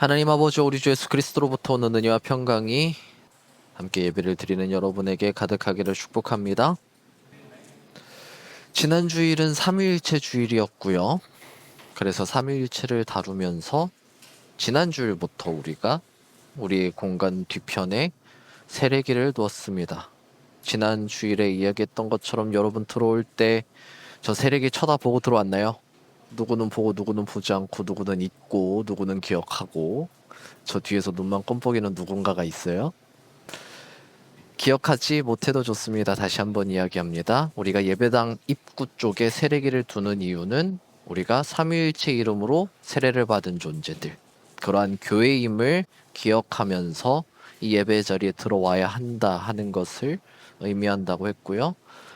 하나님 아버지, 우리 주 예수 그리스도로부터 오는 은혜와 평강이 함께 예배를 드리는 여러분에게 가득하기를 축복합니다. 지난 주일은 삼위일체 주일이었고요. 그래서 삼위일체를 다루면서 지난 주일부터 우리가 우리의 공간 뒤편에 세례기를 두었습니다. 지난 주일에 이야기했던 것처럼 여러분 들어올 때 저 세례기 쳐다보고 들어왔나요? 누구는 보고 누구는 보지 않고, 누구는 잊고 누구는 기억하고, 저 뒤에서 눈만 껌뻑이는 누군가가 있어요. 기억하지 못해도 좋습니다. 다시 한번 이야기합니다. 우리가 예배당 입구 쪽에 세례기를 두는 이유는 우리가 삼위일체 이름으로 세례를 받은 존재들, 그러한 교회임을 기억하면서 이 예배 자리에 들어와야 한다 하는 것을 의미한다고 했고요.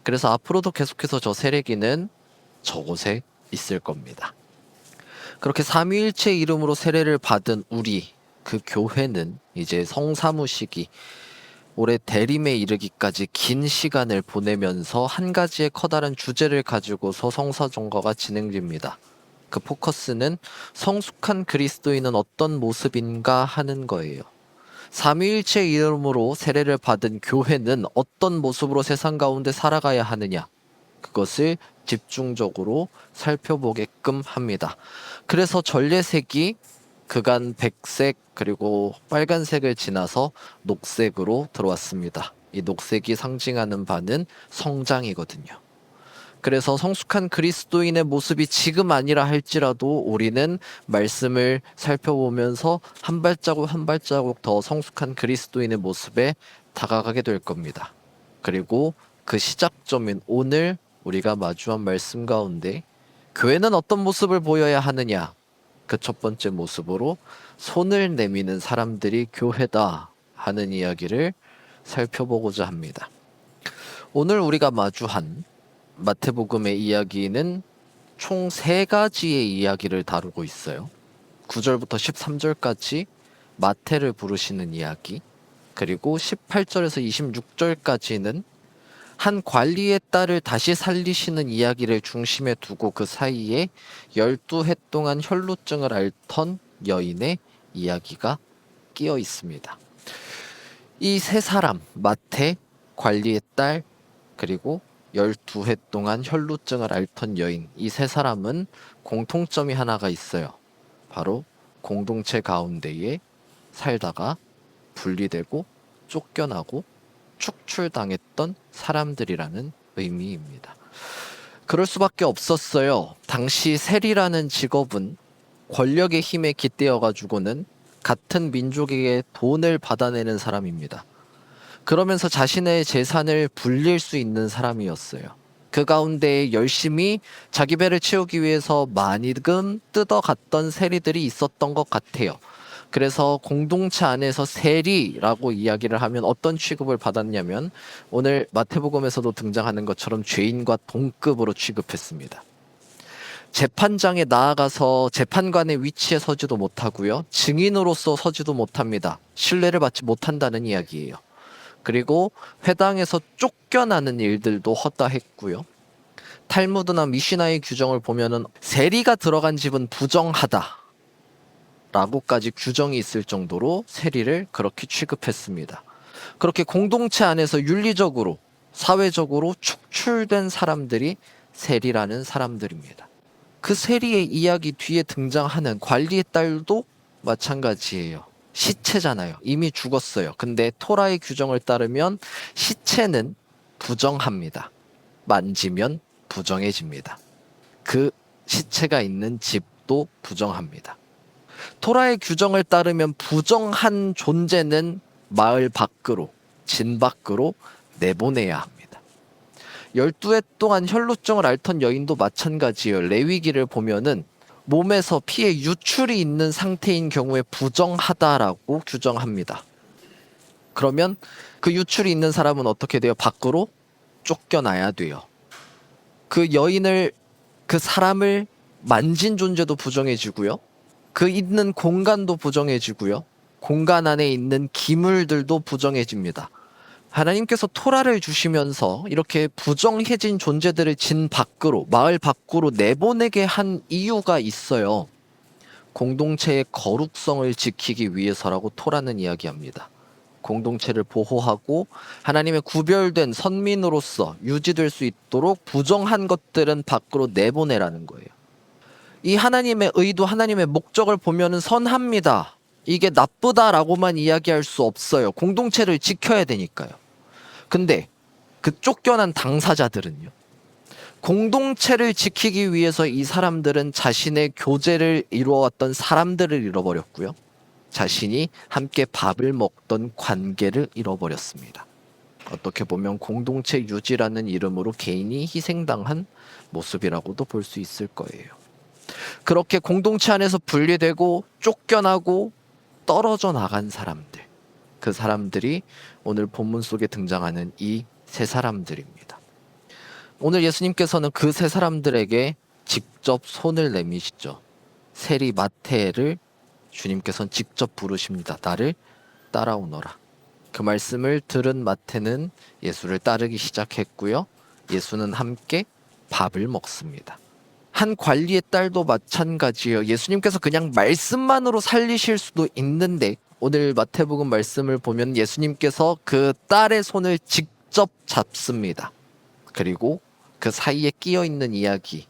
그래서 앞으로도 계속해서 저 세례기는 저곳에 있을 겁니다. 그렇게 삼위일체 이름으로 세례를 받은 우리, 그 교회는 이제 성사무시기, 올해 대림에 이르기까지 긴 시간을 보내면서 한 가지의 커다란 주제를 가지고서 성사종가가 진행됩니다. 그 포커스는 성숙한 그리스도인은 어떤 모습인가 하는 거예요. 삼위일체 이름으로 세례를 받은 교회는 어떤 모습으로 세상 가운데 살아가야 하느냐, 그것을 집중적으로 살펴보게끔 합니다. 그래서 전례색이 그간 백색 그리고 빨간색을 지나서 녹색으로 들어왔습니다. 이 녹색이 상징하는 바는 성장이거든요. 그래서 성숙한 그리스도인의 모습이 지금 아니라 할지라도 우리는 말씀을 살펴보면서 한 발자국 한 발자국 더 성숙한 그리스도인의 모습에 다가가게 될 겁니다. 그리고 그 시작점인 오늘 우리가 마주한 말씀 가운데 교회는 어떤 모습을 보여야 하느냐, 그 첫 번째 모습으로 손을 내미는 사람들이 교회다 하는 이야기를 살펴보고자 합니다. 오늘 우리가 마주한 마태복음의 이야기는 총 3가지의 이야기를 다루고 있어요. 9절부터 13절까지 마태를 부르시는 이야기, 그리고 18절에서 26절까지는 한 관리의 딸을 다시 살리시는 이야기를 중심에 두고 그 사이에 12해 동안 혈루증을 앓던 여인의 이야기가 끼어 있습니다. 이 세 사람, 마태, 관리의 딸, 그리고 12해 동안 혈루증을 앓던 여인, 이 세 사람은 공통점이 하나가 있어요. 바로 공동체 가운데에 살다가 분리되고 쫓겨나고 축출당했던 사람들이라는 의미입니다. 그럴 수밖에 없었어요. 당시 세리라는 직업은 권력의 힘에 깃대어 가지고는 같은 민족에게 돈을 받아내는 사람입니다. 그러면서 자신의 재산을 불릴 수 있는 사람이었어요. 그 가운데 열심히 자기 배를 채우기 위해서 많이금 뜯어갔던 세리들이 있었던 것 같아요. 그래서 공동체 안에서 세리라고 이야기를 하면 어떤 취급을 받았냐면 오늘 마태복음에서도 등장하는 것처럼 죄인과 동급으로 취급했습니다. 재판장에 나아가서 재판관의 위치에 서지도 못하고요. 증인으로서 서지도 못합니다. 신뢰를 받지 못한다는 이야기예요. 그리고 회당에서 쫓겨나는 일들도 허다했고요. 탈무드나 미시나의 규정을 보면은 세리가 들어간 집은 부정하다 라고까지 규정이 있을 정도로 세리를 그렇게 취급했습니다. 그렇게 공동체 안에서 윤리적으로, 사회적으로 축출된 사람들이 세리라는 사람들입니다. 그 세리의 이야기 뒤에 등장하는 관리의 딸도 마찬가지예요. 시체잖아요. 이미 죽었어요. 근데 토라의 규정을 따르면 시체는 부정합니다. 만지면 부정해집니다. 그 시체가 있는 집도 부정합니다. 토라의 규정을 따르면 부정한 존재는 마을 밖으로, 진 밖으로 내보내야 합니다. 12해 동안 혈루증을 앓던 여인도 마찬가지예요. 레위기를 보면은 몸에서 피의 유출이 있는 상태인 경우에 부정하다라고 규정합니다. 그러면 그 유출이 있는 사람은 어떻게 돼요? 밖으로 쫓겨나야 돼요. 그 여인을, 그 사람을 만진 존재도 부정해지고요. 그 있는 공간도 부정해지고요. 공간 안에 있는 기물들도 부정해집니다. 하나님께서 토라를 주시면서 이렇게 부정해진 존재들을 진 밖으로, 마을 밖으로 내보내게 한 이유가 있어요. 공동체의 거룩성을 지키기 위해서라고 토라는 이야기합니다. 공동체를 보호하고 하나님의 구별된 선민으로서 유지될 수 있도록 부정한 것들은 밖으로 내보내라는 거예요. 이 하나님의 의도, 하나님의 목적을 보면은 선합니다. 이게 나쁘다라고만 이야기할 수 없어요. 공동체를 지켜야 되니까요. 근데 그 쫓겨난 당사자들은요. 공동체를 지키기 위해서 이 사람들은 자신의 교제를 이루어왔던 사람들을 잃어버렸고요. 자신이 함께 밥을 먹던 관계를 잃어버렸습니다. 어떻게 보면 공동체 유지라는 이름으로 개인이 희생당한 모습이라고도 볼 수 있을 거예요. 그렇게 공동체 안에서 분리되고 쫓겨나고 떨어져 나간 사람들, 그 사람들이 오늘 본문 속에 등장하는 이 세 사람들입니다. 오늘 예수님께서는 그 세 사람들에게 직접 손을 내미시죠. 세리 마태를 주님께서는 직접 부르십니다. 나를 따라오너라. 그 말씀을 들은 마태는 예수를 따르기 시작했고요. 예수는 함께 밥을 먹습니다. 한 관리의 딸도 마찬가지예요. 예수님께서 그냥 말씀만으로 살리실 수도 있는데 오늘 마태복음 말씀을 보면 예수님께서 그 딸의 손을 직접 잡습니다. 그리고 그 사이에 끼어 있는 이야기,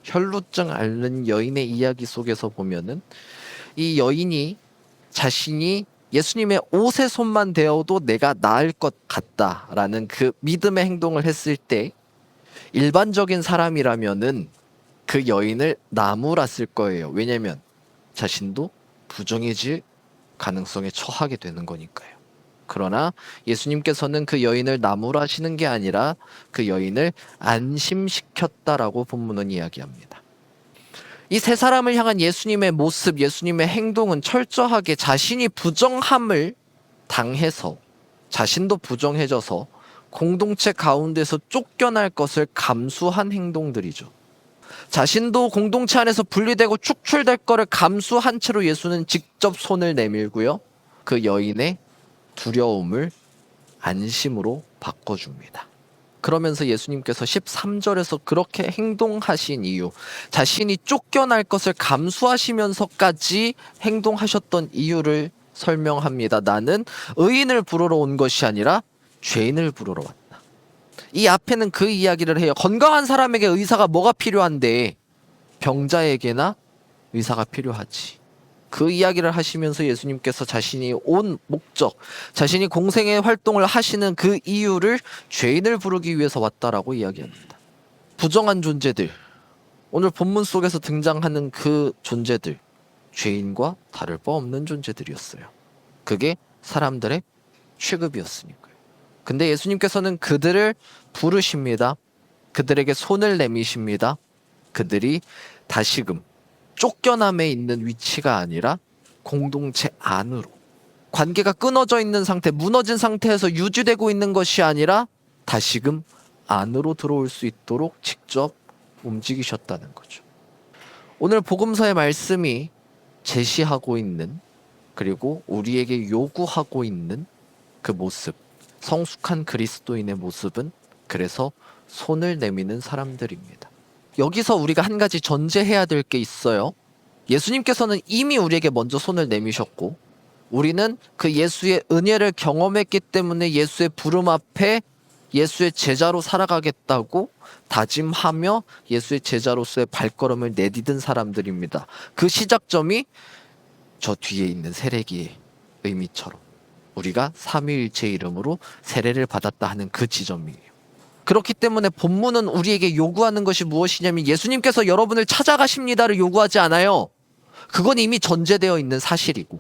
혈루증 앓는 여인의 이야기 속에서 보면은 이 여인이 자신이 예수님의 옷의 손만 대어도 내가 나을 것 같다라는 그 믿음의 행동을 했을 때 일반적인 사람이라면은 그 여인을 나무랐을 거예요. 왜냐면 자신도 부정해질 가능성에 처하게 되는 거니까요. 그러나 예수님께서는 그 여인을 나무라시는 게 아니라 그 여인을 안심시켰다라고 본문은 이야기합니다. 이 세 사람을 향한 예수님의 모습, 예수님의 행동은 철저하게 자신이 부정함을 당해서 자신도 부정해져서 공동체 가운데서 쫓겨날 것을 감수한 행동들이죠. 자신도 공동체 안에서 분리되고 축출될 것을 감수한 채로 예수는 직접 손을 내밀고요. 그 여인의 두려움을 안심으로 바꿔줍니다. 그러면서 예수님께서 13절에서 그렇게 행동하신 이유, 자신이 쫓겨날 것을 감수하시면서까지 행동하셨던 이유를 설명합니다. 나는 의인을 부르러 온 것이 아니라 죄인을 부르러 왔다. 이 앞에는 그 이야기를 해요. 건강한 사람에게 의사가 뭐가 필요한데 병자에게나 의사가 필요하지. 그 이야기를 하시면서 예수님께서 자신이 온 목적, 자신이 공생의 활동을 하시는 그 이유를 죄인을 부르기 위해서 왔다라고 이야기합니다. 부정한 존재들, 오늘 본문 속에서 등장하는 그 존재들, 죄인과 다를 바 없는 존재들이었어요. 그게 사람들의 취급이었으니까요. 근데 예수님께서는 그들을 부르십니다. 그들에게 손을 내미십니다. 그들이 다시금 쫓겨남에 있는 위치가 아니라 공동체 안으로, 관계가 끊어져 있는 상태, 무너진 상태에서 유지되고 있는 것이 아니라 다시금 안으로 들어올 수 있도록 직접 움직이셨다는 거죠. 오늘 복음서의 말씀이 제시하고 있는, 그리고 우리에게 요구하고 있는 그 모습, 성숙한 그리스도인의 모습은 그래서 손을 내미는 사람들입니다. 여기서 우리가 한 가지 전제해야 될 게 있어요. 예수님께서는 이미 우리에게 먼저 손을 내미셨고 우리는 그 예수의 은혜를 경험했기 때문에 예수의 부름 앞에 예수의 제자로 살아가겠다고 다짐하며 예수의 제자로서의 발걸음을 내디딘 사람들입니다. 그 시작점이 저 뒤에 있는 세례기의 의미처럼 우리가 삼위일체 이름으로 세례를 받았다 하는 그 지점이에요. 그렇기 때문에 본문은 우리에게 요구하는 것이 무엇이냐면 예수님께서 여러분을 찾아가십니다를 요구하지 않아요. 그건 이미 전제되어 있는 사실이고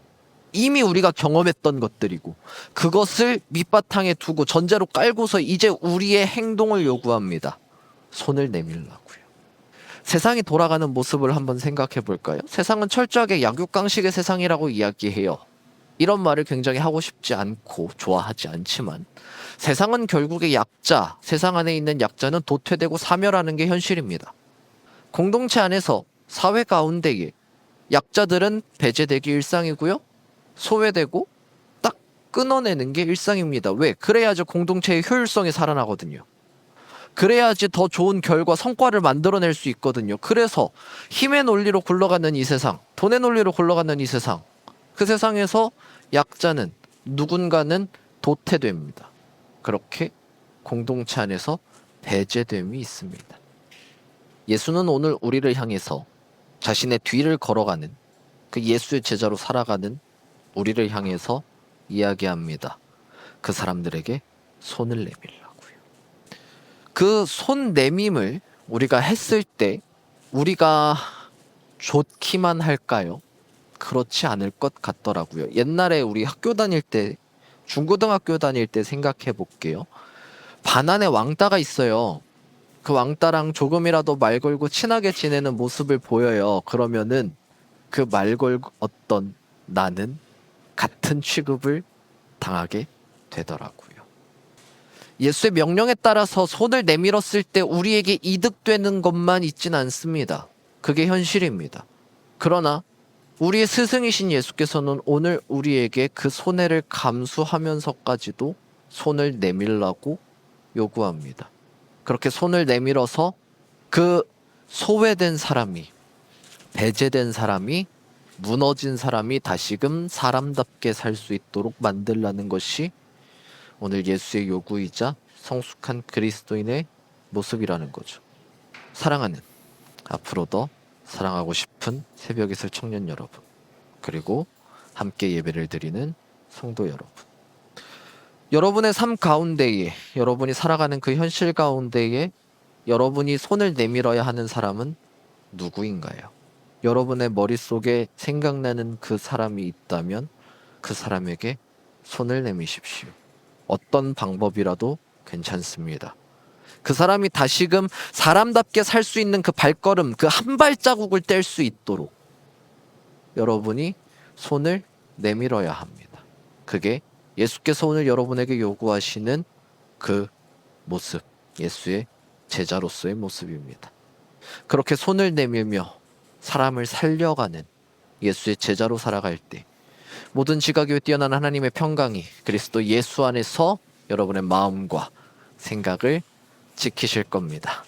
이미 우리가 경험했던 것들이고 그것을 밑바탕에 두고 전제로 깔고서 이제 우리의 행동을 요구합니다. 손을 내밀라고요. 세상이 돌아가는 모습을 한번 생각해 볼까요? 세상은 철저하게 약육강식의 세상이라고 이야기해요. 이런 말을 굉장히 하고 싶지 않고 좋아하지 않지만 세상은 결국에 약자, 세상 안에 있는 약자는 도태되고 사멸하는 게 현실입니다. 공동체 안에서 사회 가운데에 약자들은 배제되기 일상이고요. 소외되고 딱 끊어내는 게 일상입니다. 왜? 그래야죠 공동체의 효율성이 살아나거든요. 그래야지 더 좋은 결과, 성과를 만들어낼 수 있거든요. 그래서 힘의 논리로 굴러가는 이 세상, 돈의 논리로 굴러가는 이 세상, 그 세상에서 약자는, 누군가는 도태됩니다. 그렇게 공동체 안에서 배제됨이 있습니다. 예수는 오늘 우리를 향해서 자신의 뒤를 걸어가는, 그 예수의 제자로 살아가는 우리를 향해서 이야기합니다. 그 사람들에게 손을 내밀라고요. 그 손 내밈을 우리가 했을 때 우리가 좋기만 할까요? 그렇지 않을 것 같더라고요. 옛날에 우리 학교 다닐 때, 중고등학교 다닐 때 생각해 볼게요. 반 안에 왕따가 있어요. 그 왕따랑 조금이라도 말 걸고 친하게 지내는 모습을 보여요. 그러면은 그 말 걸었던 나는 같은 취급을 당하게 되더라고요. 예수의 명령에 따라서 손을 내밀었을 때 우리에게 이득되는 것만 있진 않습니다. 그게 현실입니다. 그러나 우리의 스승이신 예수께서는 오늘 우리에게 그 손해를 감수하면서까지도 손을 내밀라고 요구합니다. 그렇게 손을 내밀어서 그 소외된 사람이, 배제된 사람이, 무너진 사람이 다시금 사람답게 살 수 있도록 만들라는 것이 오늘 예수의 요구이자 성숙한 그리스도인의 모습이라는 거죠. 사랑하는, 앞으로 더 사랑하고 싶은 새벽 이슬 청년 여러분, 그리고 함께 예배를 드리는 성도 여러분, 여러분의 삶 가운데에, 여러분이 살아가는 그 현실 가운데에 여러분이 손을 내밀어야 하는 사람은 누구인가요? 여러분의 머릿속에 생각나는 그 사람이 있다면 그 사람에게 손을 내미십시오. 어떤 방법이라도 괜찮습니다. 그 사람이 다시금 사람답게 살 수 있는 그 발걸음, 그 한 발자국을 뗄 수 있도록 여러분이 손을 내밀어야 합니다. 그게 예수께서 오늘 여러분에게 요구하시는 그 모습, 예수의 제자로서의 모습입니다. 그렇게 손을 내밀며 사람을 살려가는 예수의 제자로 살아갈 때 모든 지각에 뛰어난 하나님의 평강이 그리스도 예수 안에서 여러분의 마음과 생각을 지키실 겁니다.